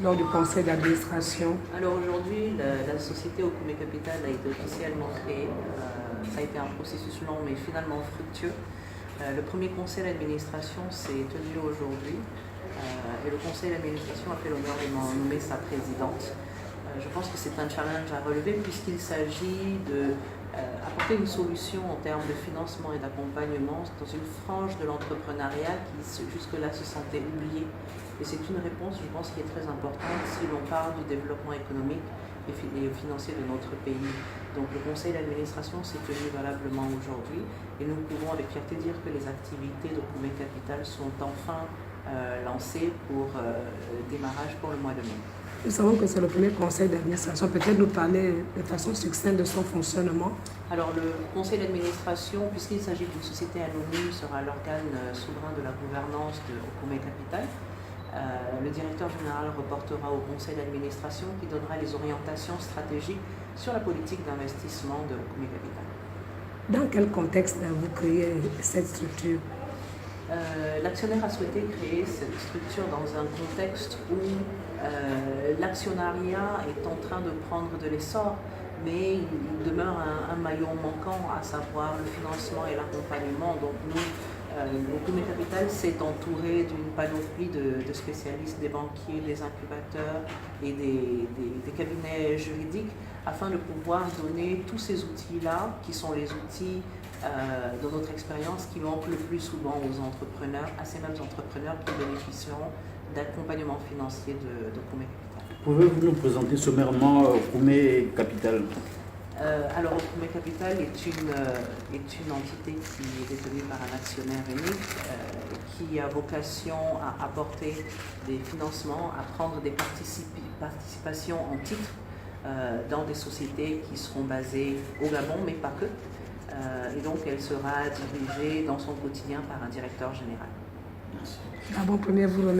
lors du conseil d'administration? Alors aujourd'hui, la société Okume Capital a été officiellement créée. Ça a été un processus long mais finalement fructueux. Le premier conseil d'administration s'est tenu aujourd'hui et le conseil d'administration a fait l'honneur de m'en nommer sa présidente. Je pense que c'est un challenge à relever puisqu'il s'agit d'apporter une solution en termes de financement et d'accompagnement dans une frange de l'entrepreneuriat qui jusque-là se sentait oubliée. Et c'est une réponse, je pense, qui est très importante si l'on parle du développement économique et financier de notre pays. Donc le conseil d'administration s'est tenu valablement aujourd'hui et nous pouvons avec fierté dire que les activités d'Okume Capital sont enfin lancées pour démarrage pour le mois de mai. Nous savons que c'est le premier conseil d'administration. Peut-être nous parler de façon succincte de son fonctionnement. Alors le conseil d'administration, puisqu'il s'agit d'une société anonyme, sera l'organe souverain de la gouvernance de Okume Capital. Le directeur général reportera au conseil d'administration qui donnera les orientations stratégiques sur la politique d'investissement de Okume Capital. Dans quel contexte avez-vous créé cette structure? L'actionnaire a souhaité créer cette structure dans un contexte où l'actionnariat est en train de prendre de l'essor, mais il demeure un maillon manquant, à savoir le financement et l'accompagnement. Donc nous, Okume Capital s'est entouré d'une panoplie de spécialistes, des banquiers, des incubateurs et des cabinets juridiques afin de pouvoir donner tous ces outils-là, qui sont les outils de notre expérience qui manquent le plus souvent aux entrepreneurs, à ces mêmes entrepreneurs qui bénéficieront d'accompagnement financier d'Okume Capital. Pouvez-vous nous présenter sommairement Okume Capital? Alors, Okume Capital est une entité qui est détenue par un actionnaire unique qui a vocation à apporter des financements, à prendre des participations en titres dans des sociétés qui seront basées au Gabon, mais pas que. Et donc, elle sera dirigée dans son quotidien par un directeur général. D'abord, premier, vous remercie.